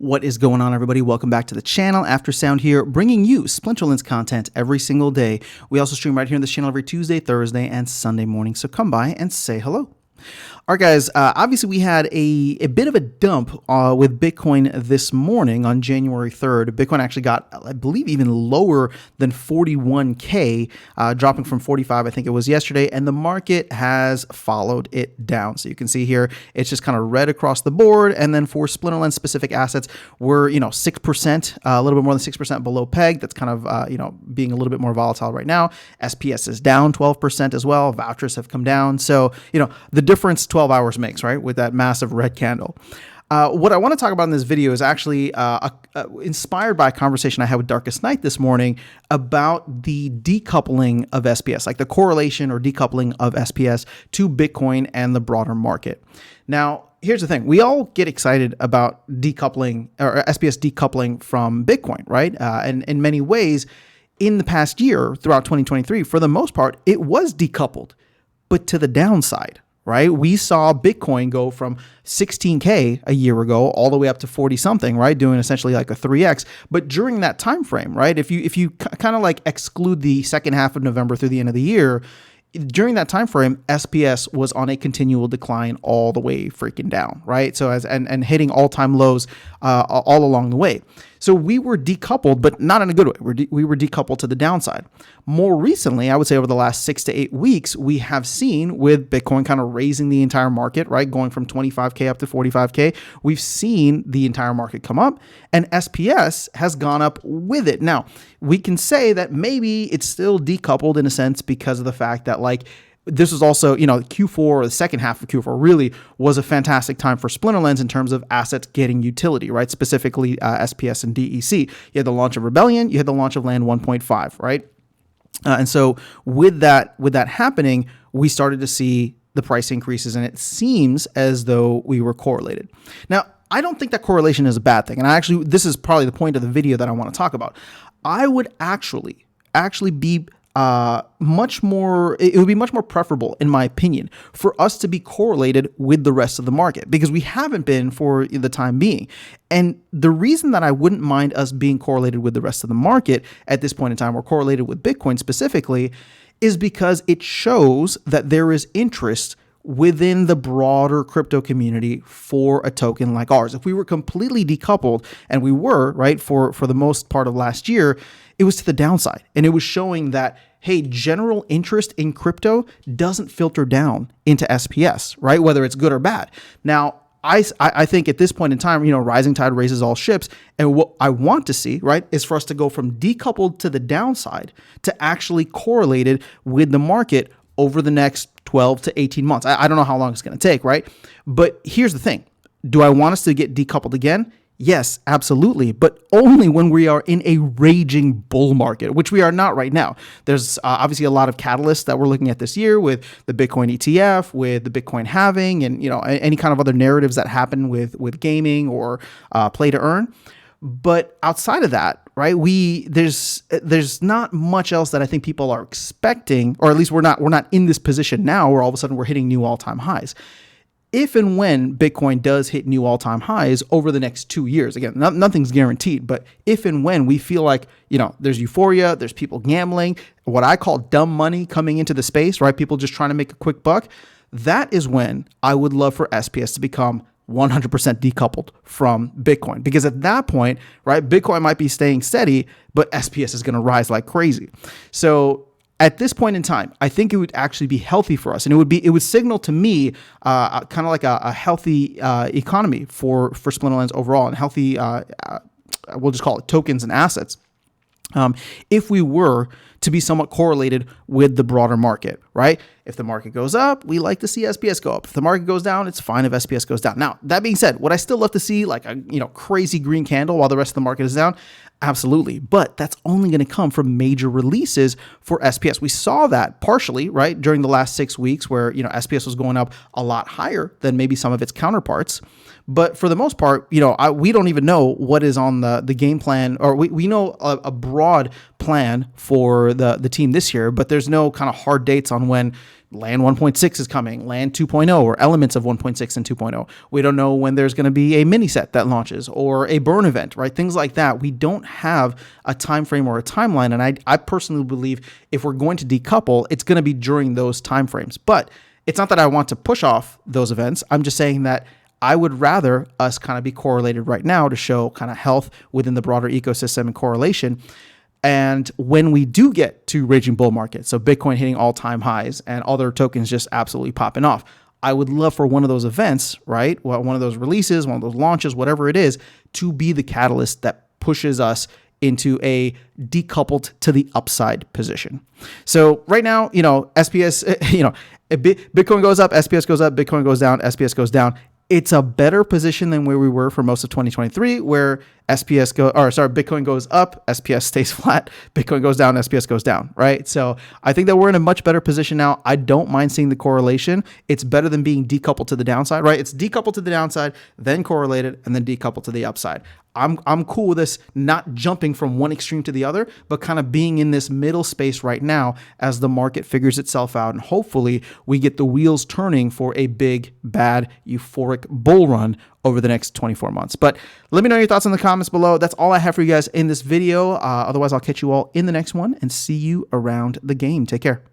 What is going on, everybody? Welcome back to the channel. After Sound here, bringing you Splinterlands content every single day. We also stream right here on this channel every Tuesday, Thursday, and Sunday morning, so come by and say hello. All right, guys, obviously we had a bit of a dump with Bitcoin this morning on January 3rd. Bitcoin actually got, I believe, even lower than 41K, dropping from 45, I think it was yesterday, and the market has followed it down. So you can see here, it's just kind of red across the board, and then for Splinterlands specific assets, we're, 6%, a little bit more than 6% below peg. That's kind of, being a little bit more volatile right now. SPS is down 12% as well. Vouchers have come down. So, the difference 12 hours makes, right, with that massive red candle. What I want to talk about in this video is actually inspired by a conversation I had with Darkest Night this morning about the decoupling of SPS, like the correlation or decoupling of SPS to Bitcoin and the broader market. Now, here's the thing. We all get excited about decoupling or SPS decoupling from Bitcoin, right? And in many ways, in the past year, throughout 2023, for the most part, it was decoupled, but to the downside. Right? We saw Bitcoin go from 16K a year ago all the way up to 40 something, right? Doing essentially like a 3X. But during that time frame, right? If you kind of like exclude the second half of November through the end of the year, during that time frame, SPS was on a continual decline all the way freaking down, right? So and hitting all-time lows all along the way. So we were decoupled, but not in a good way. We were decoupled to the downside. More recently, I would say over the last 6 to 8 weeks, we have seen with Bitcoin kind of raising the entire market, right? Going from 25K up to 45K. We've seen the entire market come up, and SPS has gone up with it. Now, we can say that maybe it's still decoupled in a sense because of the fact that this was also, Q4 or the second half of Q4 really was a fantastic time for Splinterlands in terms of assets getting utility, right? Specifically SPS and DEC. You had the launch of Rebellion, you had the launch of Land 1.5, right? And so with that happening, we started to see the price increases, and it seems as though we were correlated. Now, I don't think that correlation is a bad thing. And this is probably the point of the video that I want to talk about. I would actually be it would be much more preferable, in my opinion, for us to be correlated with the rest of the market, because we haven't been for the time being. And the reason that I wouldn't mind us being correlated with the rest of the market at this point in time, or correlated with Bitcoin specifically, is because it shows that there is interest within the broader crypto community for a token like ours. If we were completely decoupled, and we were, right, for the most part of last year, it was to the downside. And it was showing that, hey, general interest in crypto doesn't filter down into SPS, right? Whether it's good or bad. Now, I think at this point in time, rising tide raises all ships. And what I want to see, right, is for us to go from decoupled to the downside to actually correlated with the market over the next 12 to 18 months. I don't know how long it's going to take, right? But here's the thing. Do I want us to get decoupled again? Yes, absolutely, but only when we are in a raging bull market, which we are not right now. There's obviously a lot of catalysts that we're looking at this year with the Bitcoin ETF, with the Bitcoin halving, and any kind of other narratives that happen with gaming or play to earn. But outside of that, right, there's not much else that I think people are expecting, or at least we're not in this position now where all of a sudden we're hitting new all-time highs. If and when Bitcoin does hit new all-time highs over the next 2 years, again, nothing's guaranteed, but if and when we feel like, there's euphoria, there's people gambling, what I call dumb money coming into the space, right? People just trying to make a quick buck. That is when I would love for SPS to become 100% decoupled from Bitcoin, because at that point, right, Bitcoin might be staying steady, but SPS is going to rise like crazy. So at this point in time, I think it would actually be healthy for us, and it would signal to me kind of like a healthy economy for Splinterlands overall, and healthy we'll just call it tokens and assets. If we were to be somewhat correlated with the broader market, right? If the market goes up, we like to see SPS go up. If the market goes down, it's fine if SPS goes down. Now, that being said, would I still love to see like a crazy green candle while the rest of the market is down? Absolutely. But that's only going to come from major releases for SPS. We saw that partially, right, during the last 6 weeks where, SPS was going up a lot higher than maybe some of its counterparts. But for the most part, we don't even know what is on the game plan, or we know a broad plan for the team this year, but there's no kind of hard dates on when Land 1.6 is coming, Land 2.0, or elements of 1.6 and 2.0. We don't know when there's going to be a mini set that launches or a burn event, right? Things like that. We don't have a time frame or a timeline. And I personally believe if we're going to decouple, it's going to be during those time frames. But it's not that I want to push off those events. I'm just saying that I would rather us kind of be correlated right now to show kind of health within the broader ecosystem and correlation. And when we do get to raging bull market, so Bitcoin hitting all-time highs and other tokens just absolutely popping off, I would love for one of those events, right? Well, one of those releases, one of those launches, whatever it is, to be the catalyst that pushes us into a decoupled to the upside position. So right now, SPS, Bitcoin goes up, SPS goes up, Bitcoin goes down, SPS goes down. It's a better position than where we were for most of 2023, where Bitcoin goes up, SPS stays flat, Bitcoin goes down, SPS goes down, right? So I think that we're in a much better position now. I don't mind seeing the correlation. It's better than being decoupled to the downside, right? It's decoupled to the downside, then correlated, and then decoupled to the upside. I'm cool with this not jumping from one extreme to the other, but kind of being in this middle space right now as the market figures itself out. And hopefully we get the wheels turning for a big, bad, euphoric bull run over the next 24 months. But let me know your thoughts in the comments below. That's all I have for you guys in this video. Otherwise, I'll catch you all in the next one and see you around the game. Take care.